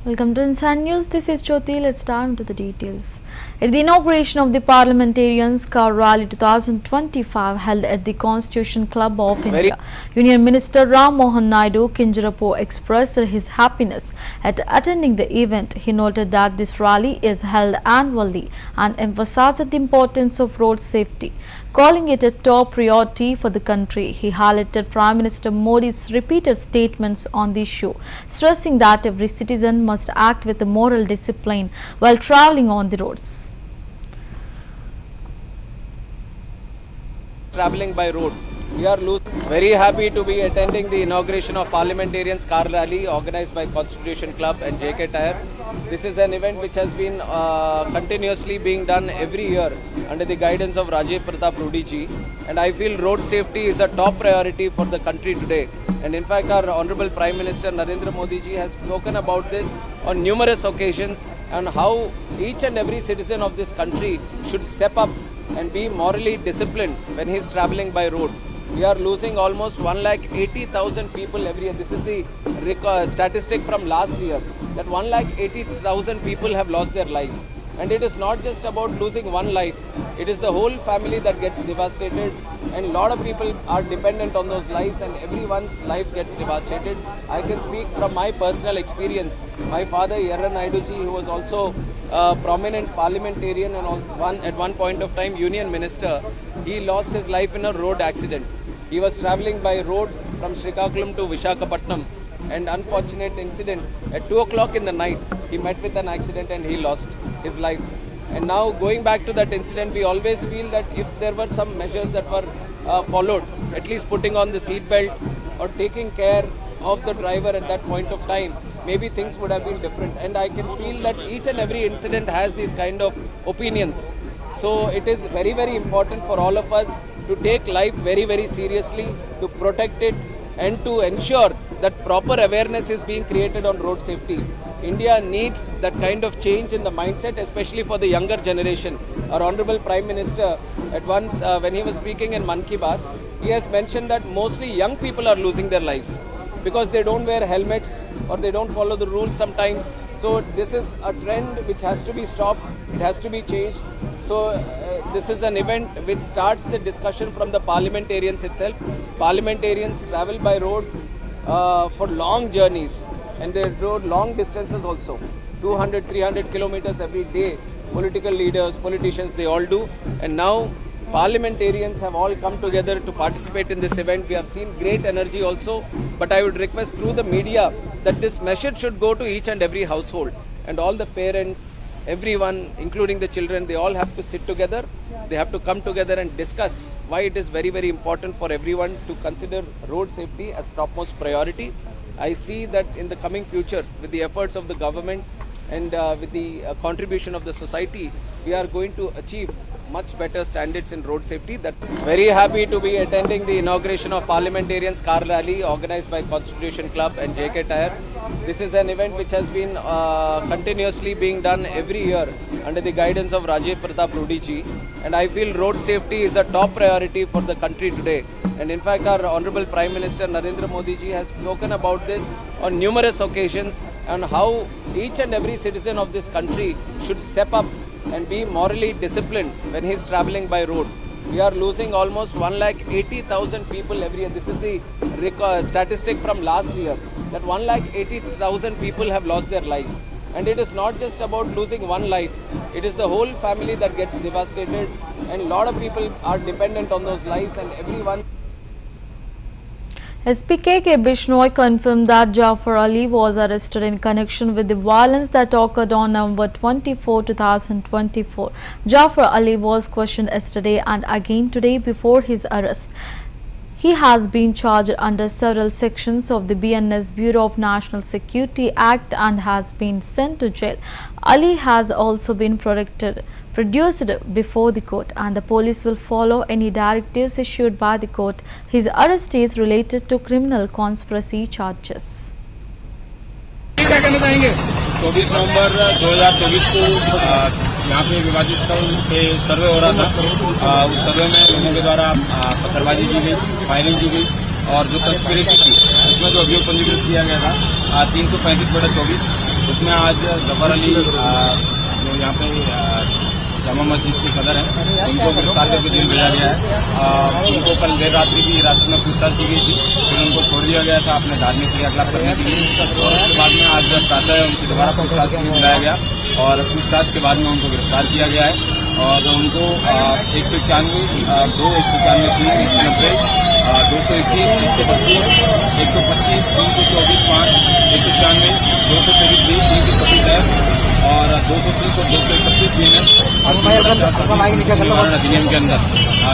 Welcome to Inside News. This is Jyoti. Let's dive into the details. At the inauguration of the Parliamentarians' Car Rally 2025 held at the Constitution Club of India, Union Minister Ram Mohan Naidu Kinjarapo expressed his happiness at attending the event. He noted that this rally is held annually and emphasized the importance of road safety, calling it a top priority for the country. He highlighted Prime Minister Modi's repeated statements on the issue, stressing that every citizen must act with a moral discipline while travelling on the roads. Travelling by road. We are very happy to be attending the inauguration of Parliamentarians Car Rally organized by Constitution Club and JK Tyre. This is an event which has been continuously being done every year under the guidance of Rajiv Pratap Rudy ji, and I feel road safety is a top priority for the country today. And in fact, our Honorable Prime Minister Narendra Modi ji has spoken about this on numerous occasions and how each and every citizen of this country should step up and be morally disciplined when he is travelling by road. We are losing almost 1,80,000 people every year. This is the statistic from last year, that 1,80,000 people have lost their lives. And it is not just about losing one life, it is the whole family that gets devastated, and a lot of people are dependent on those lives, and everyone's life gets devastated. I can speak from my personal experience. My father, Yerra Naidu ji, who was also a prominent parliamentarian and at one point of time Union Minister, he lost his life in a road accident. He was travelling by road from Srikakulam to Visakhapatnam, and unfortunate incident, at 2 o'clock in the night, he met with an accident and he lost his life. And now going back to that incident, we always feel that if there were some measures that were followed, at least putting on the seat belt or taking care of the driver at that point of time, maybe things would have been different. And I can feel that each and every incident has these kind of opinions. So it is very, very important for all of us to take life very, very seriously, to protect it and to ensure that proper awareness is being created on road safety. India needs that kind of change in the mindset, especially for the younger generation. Our Honorable Prime Minister, at once when he was speaking in Mann Ki Baat, he has mentioned that mostly young people are losing their lives because they don't wear helmets or they don't follow the rules sometimes. So this is a trend which has to be stopped, it has to be changed. So this is an event which starts the discussion from the parliamentarians itself. Parliamentarians travel by road for long journeys, and they rode long distances also, 200, 300 kilometers every day. Political leaders, politicians, they all do. And now parliamentarians have all come together to participate in this event. We have seen great energy also, but I would request through the media that this message should go to each and every household, and all the parents, everyone, including the children, they all have to sit together. They have to come together and discuss why it is very, very important for everyone to consider road safety as topmost priority. I see that in the coming future, with the efforts of the government and with the contribution of the society, we are going to achieve much better standards in road safety. Very happy to be attending the inauguration of Parliamentarians Car Rally organized by Constitution Club and JK Tyre. This is an event which has been continuously being done every year under the guidance of Rajiv Pratap Rudy ji, and I feel road safety is a top priority for the country today. And in fact, our Honorable Prime Minister Narendra Modi ji has spoken about this on numerous occasions and how each and every citizen of this country should step up and be morally disciplined when he is travelling by road. We are losing almost 1,80,000 people every year. This is the statistic from last year, that 1,80,000 people have lost their lives. And it is not just about losing one life, it is the whole family that gets devastated, and a lot of people are dependent on those lives, and everyone. SP KK Bishnoi confirmed that Jafar Ali was arrested in connection with the violence that occurred on November 24, 2024. Jafar Ali was questioned yesterday and again today before his arrest. He has been charged under several sections of the BNS Bureau of National Security Act and has been sent to jail. Ali has also been produced before the court, and the police will follow any directives issued by the court. His arrest is related to criminal conspiracy charges. 24 नवंबर 2024 को यहाँ पे विभाजित स्थल पे सर्वे हो रहा था। उस सर्वे में लोगों के द्वारा पत्थरबाजी की गई, फायरिंग की गई, और जो कंस्पिरेसी थी उसमें जो अभियोग पंजीकृत किया गया था 335/24 उसमें आज जफर अली जो यहाँ पे जामा मस्जिद के सदर हैं उनको गिरफ्तार करके जेल भेजा गया है। उनको कल देर रात्रि भी हिरासत में पूछताछ की गई थी, फिर उनको छोड़ दिया गया था अपने धार्मिक क्रियाकलाप करने के लिए, और उसके बाद में आज जब प्रातः उनसे दोबारा पूछताछ के लिए बुलाया गया और पूछताछ के बाद में उनको गिरफ्तार किया गया है। और उनको 191, 2, 191, 3, 190, 221, 132, 125, 324, 5, 191, 233, 336 और 230 और 231 बीएनएस अधिनियम के अंदर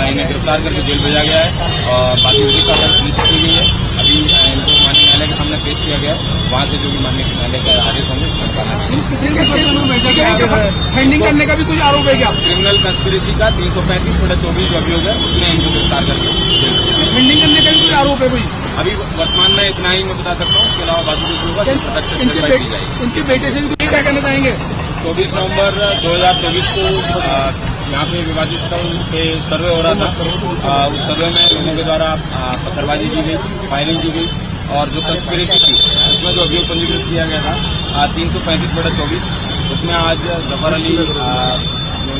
इन्हें गिरफ्तार करके जेल भेजा गया है और बाकी विधि का सुनिश्चित की गई है। अभी इनको माननीय न्यायालय के सामने पेश किया गया, वहाँ से जो भी माननीय न्यायालय का आदेश होंगे फंडिंग करने का भी कुछ आरोप है क्या? क्रिमिनल कंस्पिरेसी का 335/24 जो अभियोग है उसमें इनको गिरफ्तार करके फंडिंग करने का भी कुछ आरोप है कोई? अभी वर्तमान में इतना ही मैं बता सकता हूँ, उसके अलावा बाकी कुछ होगा इनके बेटे से भी क्या कहना चाहेंगे? 24 नवंबर 2024 को यहाँ पे विवादित स्थल पे सर्वे हो रहा था। उस सर्वे में लोगों के द्वारा पत्थरबाजी की गई, फायरिंग की गई और जो कंस्पिरेसी थी उसमें जो अभियोग पंजीकृत किया गया था 335/24, उसमें आज जफर अली जो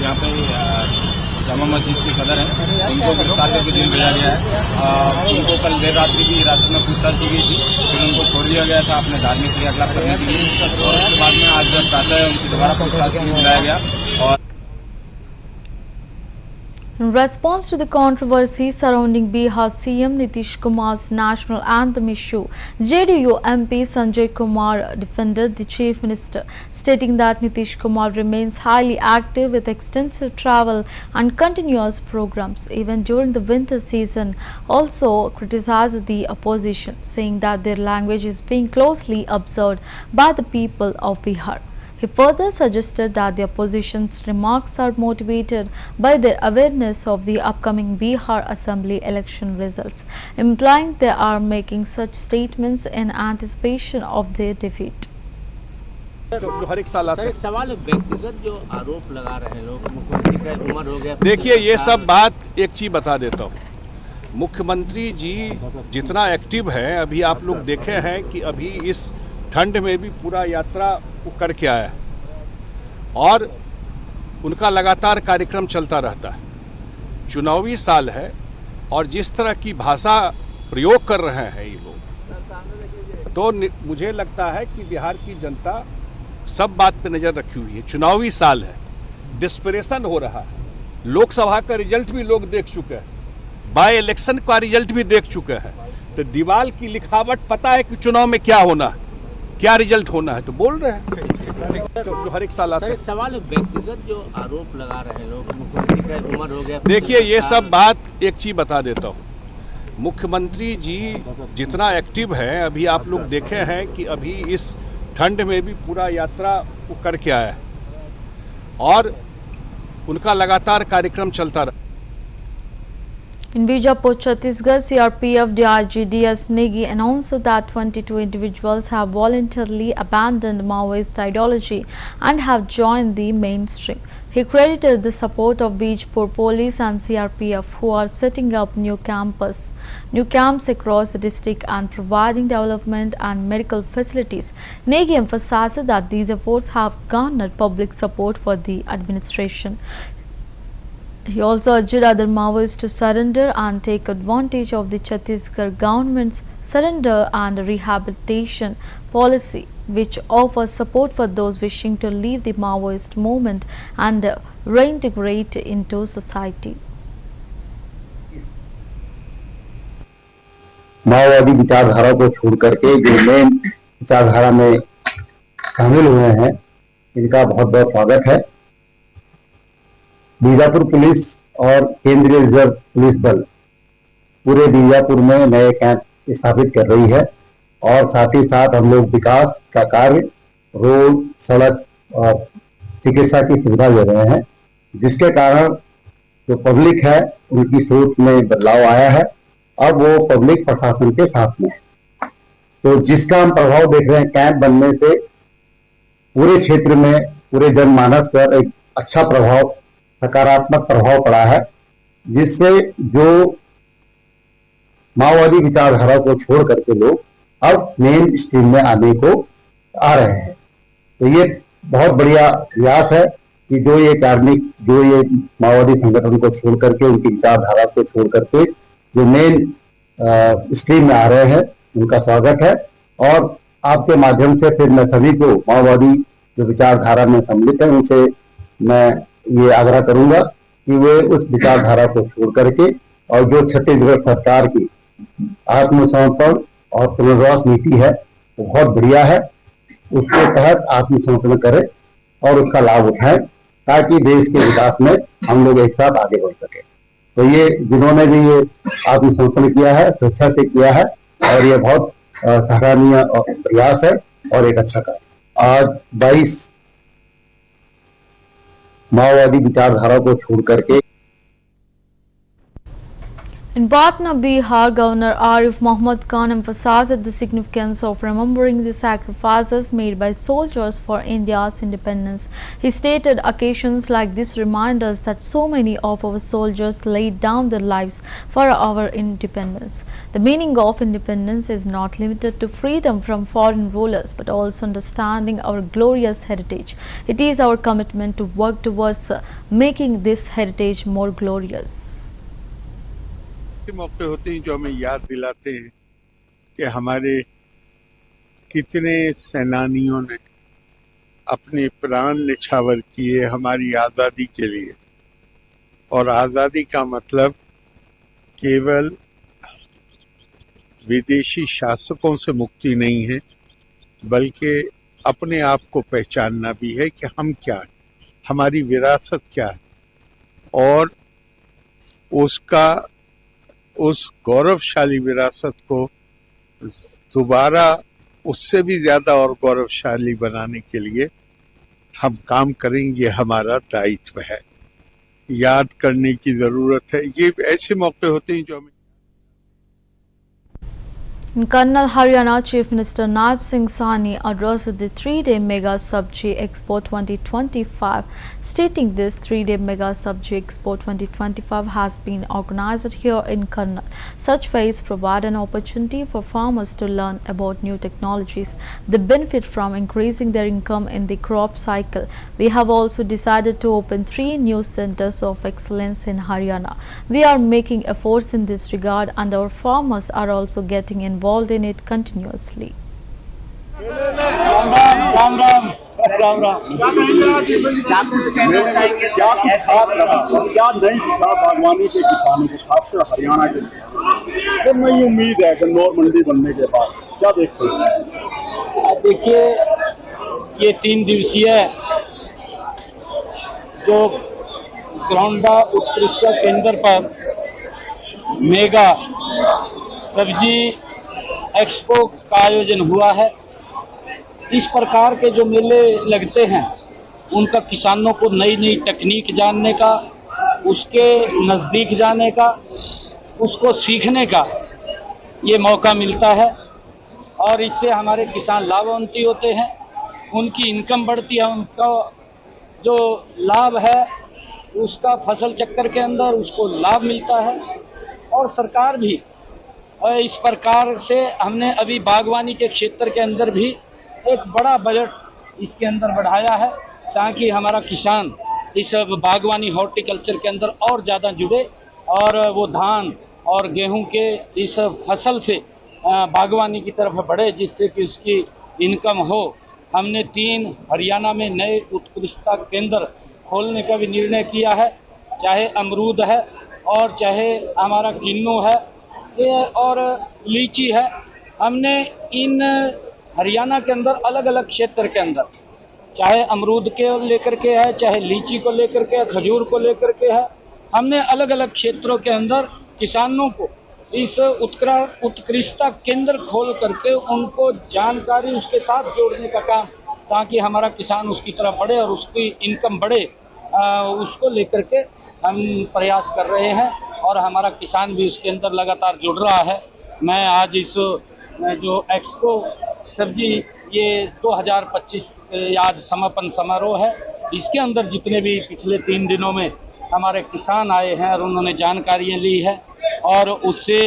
यहाँ पे जामा मस्जिद के सदर हैं उनको गिरफ्तार करके जेल भेजा गया है। उनको कल देर रात्रि भी हिरासत में पूछताछ की गई थी, फिर उनको छोड़ दिया गया था अपने धार्मिक क्रियाकलाप करने के लिए, और उसके बाद में आज जब प्रातः उनसे दोबारा पूछताछ के लिए बुलाया गया। और In response to the controversy surrounding Bihar CM Nitish Kumar's national anthem issue, JDU MP Sanjay Kumar defended the Chief Minister, stating that Nitish Kumar remains highly active with extensive travel and continuous programs, even during the winter season. Also criticized the opposition, saying that their language is being closely observed by the people of Bihar. He further suggested that the opposition's remarks are motivated by their awareness of the upcoming Bihar Assembly election results, implying they are making such statements in anticipation of their defeat. जो हर एक साल आता है। एक सवाल है, व्यक्तिगत जो आरोप लगा रहे हैं लोग, मुख्यमंत्री का उम्र हो गया। देखिए ये सब बात एक चीज बता देता हूँ, मुख्यमंत्री जी जितना एक्टिव है, अभी आप लोग देखे हैं कि अभी इस ठंड में भी पूरा यात्रा वो करके आया है और उनका लगातार कार्यक्रम चलता रहता है। चुनावी साल है और जिस तरह की भाषा प्रयोग कर रहे हैं ये लोग, तो मुझे लगता है कि बिहार की जनता सब बात पे नज़र रखी हुई है। चुनावी साल है, डिस्परेशन हो रहा है, लोकसभा का रिजल्ट भी लोग देख चुके हैं, बाय इलेक्शन का रिजल्ट भी देख चुके हैं, तो दीवार की लिखावट पता है कि चुनाव में क्या होना है, क्या रिजल्ट होना है, तो बोल रहे हैं जो हर एक साल आता है। एक सवाल है, व्यक्तिगत जो आरोप लगा रहे हैं लोग, मुख्यमंत्री का उम्र हो गया। देखिए ये सब बात एक चीज बता देता हूँ, मुख्यमंत्री जी जितना एक्टिव है, अभी आप लोग देखे हैं कि अभी इस ठंड में भी पूरा यात्रा वो करके आया है और उनका लगातार कार्यक्रम चलता रहा। In Bijapur, Chhattisgarh, CRPF DIG DS Negi announced that 22 individuals have voluntarily abandoned Maoist ideology and have joined the mainstream. He credited the support of Bijapur police and CRPF, who are setting up new camps across the district and providing development and medical facilities. Negi emphasized that these efforts have garnered public support for the administration. He also urged other Maoists to surrender and take advantage of the Chhattisgarh government's surrender and rehabilitation policy, which offers support for those wishing to leave the Maoist movement and reintegrate into society. माओवादी विचारधारा को छोड़ करके जो नए विचारधारा में शामिल हुए हैं, इनका बहुत बहुत स्वागत है। बीजापुर पुलिस और केंद्रीय रिजर्व पुलिस बल पूरे बीजापुर में नए कैंप स्थापित कर रही है और साथ ही साथ हम लोग विकास का कार्य, रोड, सड़क और चिकित्सा की सुविधा दे रहे हैं, जिसके कारण जो पब्लिक है उनकी सोच में बदलाव आया है। अब वो पब्लिक प्रशासन के साथ में है, तो जिसका हम प्रभाव देख रहे हैं कैंप बनने से पूरे क्षेत्र में, पूरे जनमानस पर एक अच्छा प्रभाव, सकारात्मक प्रभाव पड़ा है, जिससे जो माओवादी विचारधारा को छोड़ करके लोग अब मेन स्ट्रीम में आने को आ रहे हैं। तो ये बहुत बढ़िया प्रयास है कि जो ये कार्मिक, जो ये माओवादी संगठन को छोड़ करके, उनकी विचारधारा को छोड़ करके जो मेन स्ट्रीम में आ रहे हैं, उनका स्वागत है। और आपके माध्यम से फिर मैं सभी को माओवादी जो विचारधारा में सम्मिलित है, उनसे मैं ये आग्रह करूंगा कि वे उस विचारधारा को छोड़ करके और जो छत्तीसगढ़ सरकार की आत्मसमर्पण और पुनर्वास नीति है वो बहुत बढ़िया है, उसके तहत आत्मसमर्पण करें और उसका लाभ उठाएं ताकि देश के विकास में हम लोग एक साथ आगे बढ़ सके। तो ये जिन्होंने भी ये आत्मसमर्पण किया है, स्वेच्छा से किया है और ये बहुत सराहनीय प्रयास है और एक अच्छा कार्य। आज 22 माओवादी विचारधारा को छोड़ करके In Patna, Bihar, Governor Arif Mohammad Khan emphasized the significance of remembering the sacrifices made by soldiers for India's independence. He stated occasions like this remind us that so many of our soldiers laid down their lives for our independence. The meaning of independence is not limited to freedom from foreign rulers, but also understanding our glorious heritage. It is our commitment to work towards making this heritage more glorious. के मौके होते हैं जो हमें याद दिलाते हैं कि हमारे कितने सेनानियों ने अपने प्राण निछावर किए हमारी आज़ादी के लिए। और आज़ादी का मतलब केवल विदेशी शासकों से मुक्ति नहीं है, बल्कि अपने आप को पहचानना भी है कि हम क्या है, हमारी विरासत क्या है और उस गौरवशाली विरासत को दोबारा उससे भी ज्यादा और गौरवशाली बनाने के लिए हम काम करेंगे, हमारा दायित्व है। याद करने की जरूरत है। ये ऐसे मौके होते हैं जो हमें In Karnal, Haryana, Chief Minister Naib Singh Sahni addressed the 3-day Mega Sabji Expo 2025. Stating this 3-day Mega Sabji Expo 2025 has been organized here in Karnal. Such fairs provide an opportunity for farmers to learn about new technologies. They benefit from increasing their income in the crop cycle. We have also decided to open 3 new centers of excellence in Haryana. We are making efforts in this regard and our farmers are also getting involved in it continuously. Ram Ram. क्या नई किसान बागवानी के किसानों को, खासकर हरियाणा के किसानों को नई उम्मीद है गन्नौर मंडी बनने के बाद, क्या देखते हैं? देखिए, ये 3 दिवसीय जो ग्राउंडा उत्कृष्ट केंद्र पर मेगा सब्जी एक्सपो का आयोजन हुआ है। इस प्रकार के जो मेले लगते हैं उनका किसानों को नई नई तकनीक जानने का, उसके नज़दीक जाने का, उसको सीखने का ये मौका मिलता है और इससे हमारे किसान लाभान्वित होते हैं, उनकी इनकम बढ़ती है, उनका जो लाभ है उसका फसल चक्कर के अंदर उसको लाभ मिलता है और सरकार भी इस प्रकार से हमने अभी बागवानी के क्षेत्र के अंदर भी एक बड़ा बजट इसके अंदर बढ़ाया है ताकि हमारा किसान इस बागवानी हॉर्टिकल्चर के अंदर और ज़्यादा जुड़े और वो धान और गेहूं के इस फसल से बागवानी की तरफ बढ़े, जिससे कि उसकी इनकम हो। हमने 3 हरियाणा में नए उत्कृष्टता केंद्र खोलने का भी निर्णय किया है, चाहे अमरूद है और चाहे हमारा किन्नू है और लीची है। हमने इन हरियाणा के अंदर अलग अलग क्षेत्र के अंदर, चाहे अमरूद के लेकर के है, चाहे लीची को लेकर के, खजूर को लेकर के है, हमने अलग अलग क्षेत्रों के अंदर किसानों को इस उत्कृष्टता केंद्र खोल करके उनको जानकारी उसके साथ जोड़ने का काम, ताकि हमारा किसान उसकी तरफ बढ़े और उसकी इनकम बढ़े, उसको लेकर के हम प्रयास कर रहे हैं और हमारा किसान भी उसके अंदर लगातार जुड़ रहा है। मैं आज इस जो एक्सपो सब्जी ये 2025 आज समापन समारोह है, इसके अंदर जितने भी पिछले 3 दिनों में हमारे किसान आए हैं और उन्होंने जानकारियाँ ली है और उससे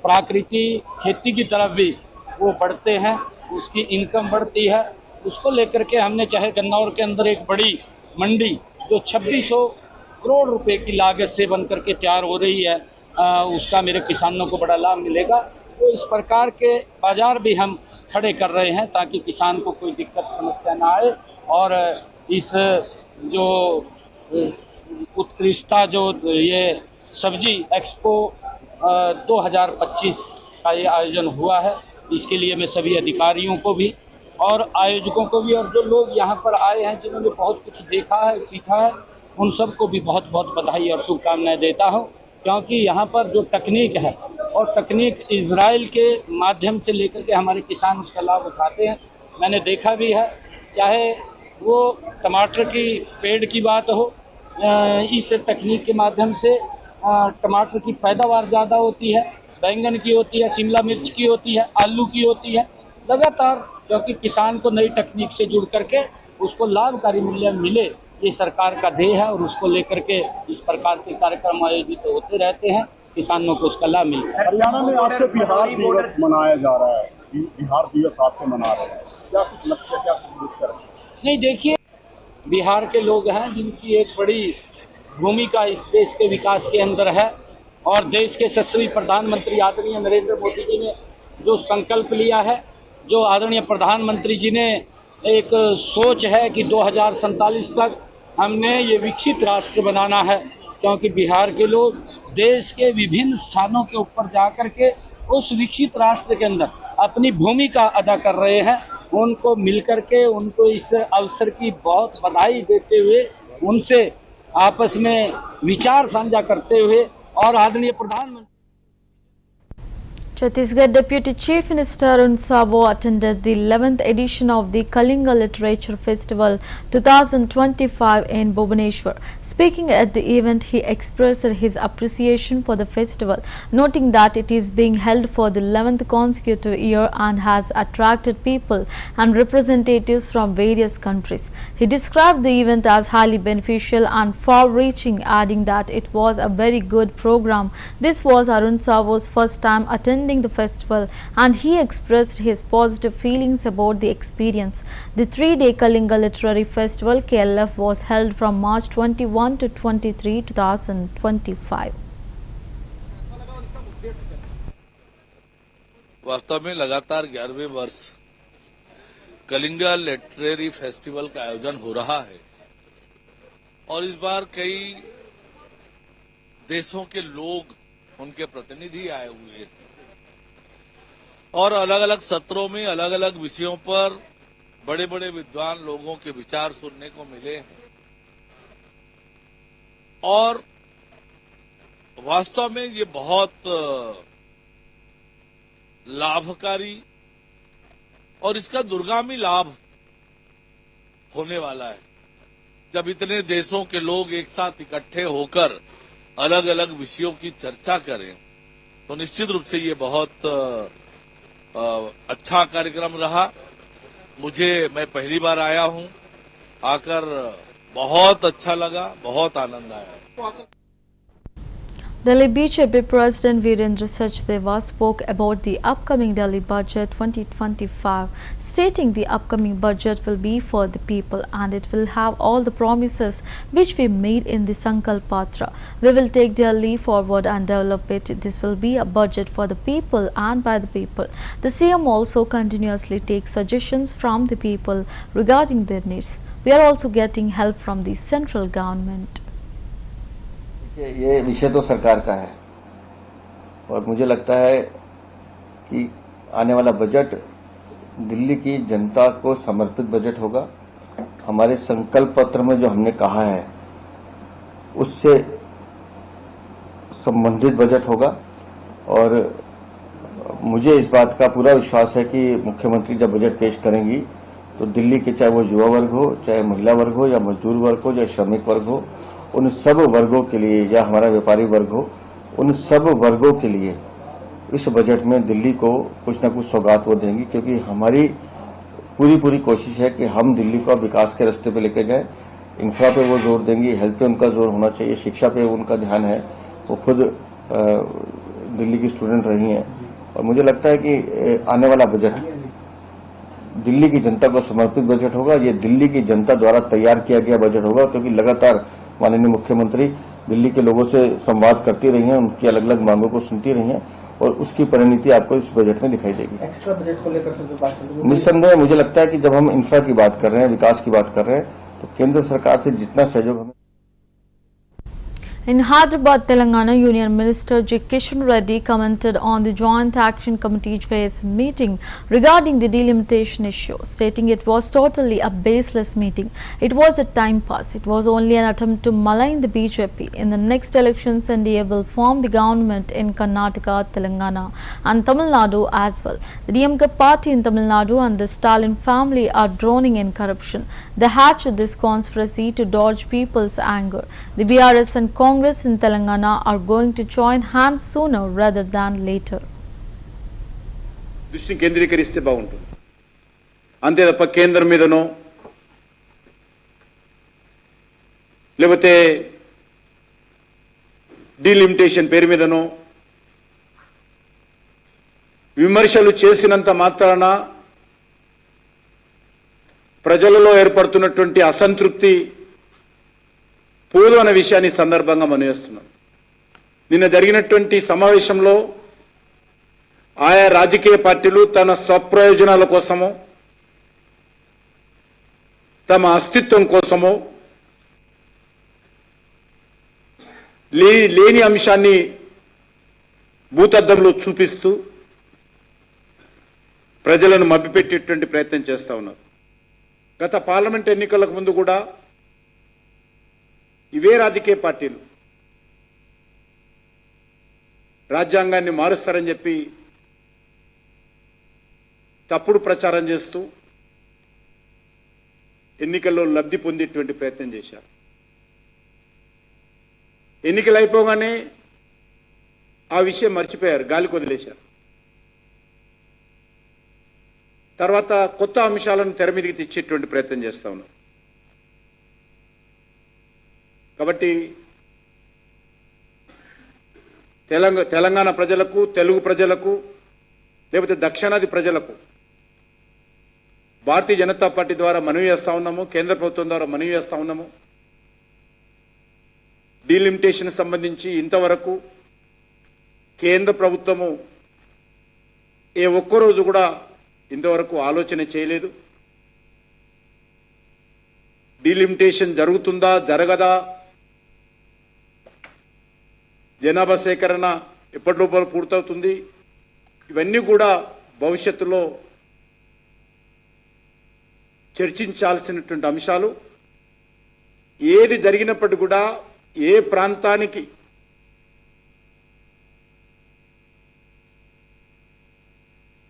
प्राकृतिक खेती की तरफ भी वो बढ़ते हैं, उसकी इनकम बढ़ती है उसको लेकर के हमने चाहे गन्नौर के अंदर एक बड़ी मंडी जो 2600 करोड़ रुपए की लागत से बन करके तैयार हो रही है, उसका मेरे किसानों को बड़ा लाभ मिलेगा। तो इस प्रकार के बाजार भी हम खड़े कर रहे हैं ताकि किसान को कोई दिक्कत समस्या ना आए और इस जो उत्कृष्टता जो ये सब्जी एक्सपो 2025 का ये आयोजन हुआ है, इसके लिए मैं सभी अधिकारियों को भी और आयोजकों को भी और जो लोग यहाँ पर आए हैं जिन्होंने बहुत कुछ देखा है सीखा है, उन सबको भी बहुत बहुत बधाई और शुभकामनाएं देता हूँ। क्योंकि यहाँ पर जो तकनीक है और तकनीक इजराइल के माध्यम से लेकर के हमारे किसान उसका लाभ उठाते हैं। मैंने देखा भी है, चाहे वो टमाटर की पेड़ की बात हो, इस तकनीक के माध्यम से टमाटर की पैदावार ज़्यादा होती है, बैंगन की होती है, शिमला मिर्च की होती है, आलू की होती है। लगातार क्योंकि किसान को नई तकनीक से जुड़ करके उसको लाभकारी मूल्य मिले, ये सरकार का ध्येय है और उसको लेकर के इस प्रकार के कार्यक्रम आयोजित होते रहते हैं, किसानों को उसका लाभ मिलता है। हरियाणा में आज से बिहार दिवस मनाया जा रहा है, बिहार दिवस आज से मना रहे हैं, क्या कुछ लक्ष्य, क्या कुछ उद्देश्य रखा? नहीं, देखिए, बिहार के लोग हैं जिनकी एक बड़ी भूमिका इस देश के विकास के अंदर है और देश के यशस्वी प्रधानमंत्री आदरणीय नरेंद्र मोदी जी ने जो संकल्प लिया है, जो आदरणीय प्रधानमंत्री जी ने एक सोच है कि 2047 तक हमने ये विकसित राष्ट्र बनाना है, क्योंकि बिहार के लोग देश के विभिन्न स्थानों के ऊपर जाकर के उस विकसित राष्ट्र के अंदर अपनी भूमिका अदा कर रहे हैं। उनको मिलकर के उनको इस अवसर की बहुत बधाई देते हुए, उनसे आपस में विचार साझा करते हुए और आदरणीय प्रधानमंत्री Chhattisgarh Deputy Chief Minister Arun Savo attended the 11th edition of the Kalinga Literature Festival 2025 in Bhubaneswar. Speaking at the event, he expressed his appreciation for the festival, noting that it is being held for the 11th consecutive year and has attracted people and representatives from various countries. He described the event as highly beneficial and far-reaching, adding that it was a very good program. This was Arun Savo's first time attending the festival and he expressed his positive feelings about the experience. The 3-day Kalinga Literary Festival KLF was held from March 21 to 23, 2025. वास्तव में लगातार 11वें वर्ष Kalinga literary festival का आयोजन हो रहा है और इस बार कई देशों के लोग, उनके प्रतिनिधि आए हुए हैं और अलग अलग सत्रों में अलग अलग विषयों पर बड़े बड़े विद्वान लोगों के विचार सुनने को मिले हैं और वास्तव में ये बहुत लाभकारी और इसका दूरगामी लाभ होने वाला है। जब इतने देशों के लोग एक साथ इकट्ठे होकर अलग अलग विषयों की चर्चा करें तो निश्चित रूप से ये बहुत अच्छा कार्यक्रम रहा। मैं पहली बार आया हूं, आकर बहुत अच्छा लगा, बहुत आनंद आया। Delhi BJP President Virendra Sachdeva spoke about the upcoming Delhi Budget 2025, stating the upcoming budget will be for the people and it will have all the promises which we made in the Sankalp Patra. We will take Delhi forward and develop it. This will be a budget for the people and by the people. The CM also continuously takes suggestions from the people regarding their needs. We are also getting help from the central government. ये विषय तो सरकार का है और मुझे लगता है कि आने वाला बजट दिल्ली की जनता को समर्पित बजट होगा। हमारे संकल्प पत्र में जो हमने कहा है उससे संबंधित बजट होगा और मुझे इस बात का पूरा विश्वास है कि मुख्यमंत्री जब बजट पेश करेंगी तो दिल्ली के चाहे वो युवा वर्ग हो, चाहे महिला वर्ग हो या मजदूर वर्ग हो या श्रमिक वर्ग हो, उन सब वर्गों के लिए या हमारा व्यापारी वर्ग हो, उन सब वर्गों के लिए इस बजट में दिल्ली को कुछ न कुछ सौगात वो देंगी, क्योंकि हमारी पूरी कोशिश है कि हम दिल्ली को विकास के रास्ते पे लेके जाएं। इंफ्रा पे वो जोर देंगी, हेल्थ पे उनका जोर होना चाहिए, शिक्षा पे उनका ध्यान है। वो खुद दिल्ली की स्टूडेंट रही हैं और मुझे लगता है कि आने वाला बजट दिल्ली की जनता को समर्पित बजट होगा। ये दिल्ली की जनता द्वारा तैयार किया गया बजट होगा, क्योंकि लगातार माननीय मुख्यमंत्री दिल्ली के लोगों से संवाद करती रही हैं, उनकी अलग अलग मांगों को सुनती रही हैं और उसकी परिणति आपको इस बजट में दिखाई देगी। एक्स्ट्रा बजट को लेकर जो बात कर रहे हैं, निस्संदेह मुझे लगता है कि जब हम इंफ्रा की बात कर रहे हैं, विकास की बात कर रहे हैं, तो केंद्र सरकार से जितना सहयोग हमें In Hyderabad, Telangana, Union Minister J. Kishan Reddy commented on the Joint Action Committee's meeting regarding the delimitation issue, stating it was totally a baseless meeting. It was a time pass. It was only an attempt to malign the BJP. In the next elections, NDA will form the government in Karnataka, Telangana and Tamil Nadu as well. The DMK party in Tamil Nadu and the Stalin family are drowning in corruption. They hatched this conspiracy to dodge people's anger. The BRS and Congress in Telangana are going to join hands sooner rather than later. దృష్టిని కేంద్రీకరిస్తే బాగుంటుంది. అంతే తప్ప కేంద్రం మీదనో లేకపోతే delimitation పేరు మీదనో విమర్శలు చేసినంత మాత్రాన ప్రజలలో ఏర్పడుతున్నటువంటి అసంతృప్తి పోదు అనే విషయాన్ని సందర్భంగా మనవేస్తున్నాం. నిన్న జరిగినటువంటి సమావేశంలో ఆయా రాజకీయ పార్టీలు తన స్వప్రయోజనాల కోసమో తమ అస్తిత్వం కోసమో లేని అంశాన్ని భూతద్దంలో చూపిస్తూ ప్రజలను మభ్యపెట్టేటువంటి ప్రయత్నం చేస్తూ ఉన్నారు. గత పార్లమెంట్ ఎన్నికలకు ముందు కూడా ఇవే రాజకీయ పార్టీలు రాజ్యాంగాన్ని మారుస్తారని చెప్పి తప్పుడు ప్రచారం చేస్తూ ఎన్నికల్లో లబ్ధి పొందేటువంటి ప్రయత్నం చేశారు. ఎన్నికలు అయిపోగానే ఆ విషయం మర్చిపోయారు, గాలికి వదిలేశారు. తర్వాత కొత్త అంశాలను తెర మీదకి తెచ్చేటువంటి ప్రయత్నం చేస్తూ ఉన్నారు. కాబట్టి తెలంగాణ ప్రజలకు, తెలుగు ప్రజలకు, లేకపోతే దక్షిణాది ప్రజలకు భారతీయ జనతా పార్టీ ద్వారా మనవి చేస్తూ ఉన్నాము, కేంద్ర ప్రభుత్వం ద్వారా మనవి చేస్తూ ఉన్నాము. డీలిమిటేషన్ సంబంధించి ఇంతవరకు కేంద్ర ప్రభుత్వము ఏ ఒక్కరోజు కూడా ఇంతవరకు ఆలోచన చేయలేదు. డీలిమిటేషన్ జరుగుతుందా జరగదా, జనాభా సేకరణ ఎప్పటి లోపల పూర్తవుతుంది, ఇవన్నీ కూడా భవిష్యత్తులో చర్చించాల్సినటువంటి అంశాలు. ఏది జరిగినప్పటికీ కూడా ఏ ప్రాంతానికి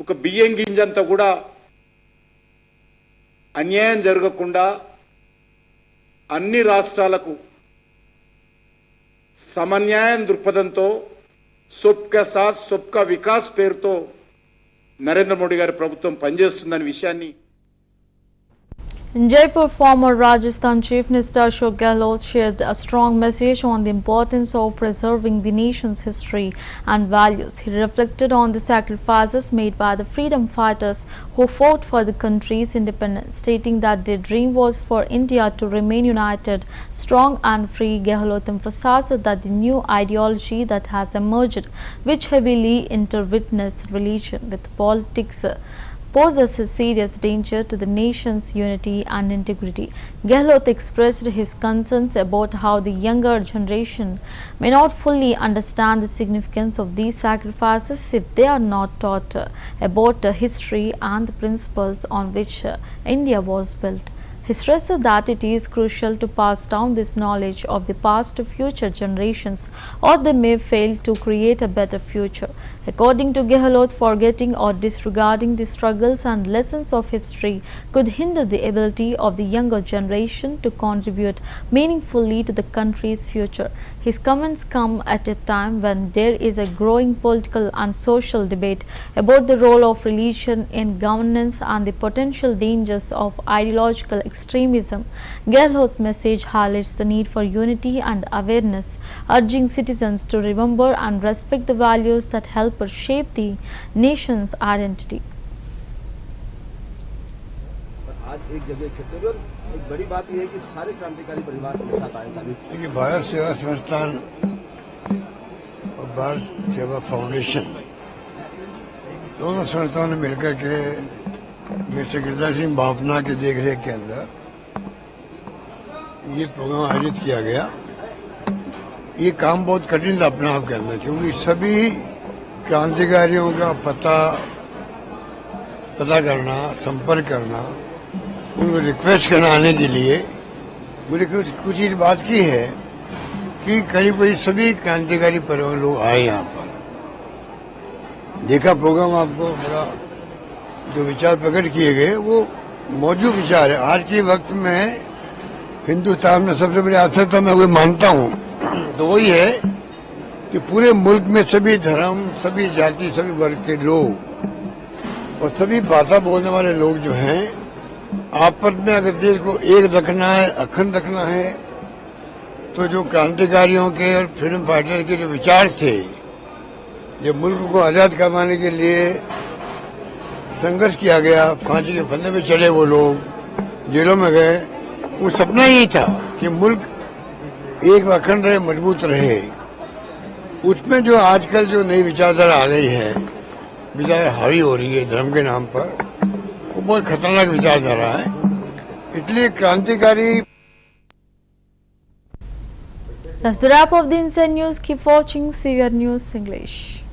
ఒక బియ్యం గింజంతా కూడా అన్యాయం జరగకుండా అన్ని రాష్ట్రాలకు సమన్యాయం దృక్పథంతో సబ్కా సాత్ సబ్కా వికాస్ పేరుతో నరేంద్ర మోడీ గారి ప్రభుత్వం పనిచేస్తుందనే విషయాన్ని In Jaipur, former Rajasthan Chief Minister Ashok Gehlot shared a strong message on the importance of preserving the nation's history and values. He reflected on the sacrifices made by the freedom fighters who fought for the country's independence, stating that their dream was for India to remain united, strong and free. Gehlot emphasized that the new ideology that has emerged, which heavily intertwines religion with politics, poses a serious danger to the nation's unity and integrity. Gehlot expressed his concerns about how the younger generation may not fully understand the significance of these sacrifices if they are not taught about history and the principles on which India was built. He stressed that it is crucial to pass down this knowledge of the past to future generations, or they may fail to create a better future. According to Gehlot, forgetting or disregarding the struggles and lessons of history could hinder the ability of the younger generation to contribute meaningfully to the country's future. His comments come at a time when there is a growing political and social debate about the role of religion in governance and the potential dangers of ideological extremism. Gehlot's message highlights the need for unity and awareness, urging citizens to remember and respect the values that help shape the nation's identity. एक जगह इकट्ठे हुए। और एक बड़ी बात यह है कि सारे क्रांतिकारी परिवार के साथ आए। देखिए, भारत सेवा संस्थान और भारत सेवा फाउंडेशन दोनों संस्थाओं ने मिलकर के मिस्टर गिरिराज सिंह भावना की देखरेख के अंदर ये प्रोग्राम आयोजित किया गया। ये काम बहुत कठिन था अपने आप के अंदर, क्योंकि सभी क्रांतिकारियों का पता करना, संपर्क करना, उनको रिक्वेस्ट करना आने के लिए। मुझे कुछ ही बात की है कि करीब करीब सभी क्रांतिकारी परिवार लोग आए यहाँ पर। देखा प्रोग्राम, आपको बड़ा जो विचार प्रकट किए गए वो मौजूद विचार है। आज के वक्त में हिंदुस्तान में सबसे बड़ी आवश्यकता मैं कोई मानता हूँ तो वही है कि पूरे मुल्क में सभी धर्म, सभी जाति, सभी वर्ग के लोग और सभी भाषा बोलने वाले लोग जो हैं, आपस में अगर देश को एक रखना है, अखंड रखना है, तो जो क्रांतिकारियों के और फ्रीडम फाइटर के जो विचार थे, जो मुल्क को आजाद करवाने के लिए संघर्ष किया गया, फांसी के फंदे पे चढ़े वो लोग, जेलों में गए, वो सपना यही था कि मुल्क एक अखंड रहे, मजबूत रहे। उसमें जो आजकल जो नई विचारधारा आ गई है, विचार हावी हो रही है धर्म के नाम पर, वो बहुत खतरनाक विचारधारा है। इसलिए क्रांतिकारी। That's the wrap of the Inside News. Keep watching CVR News English.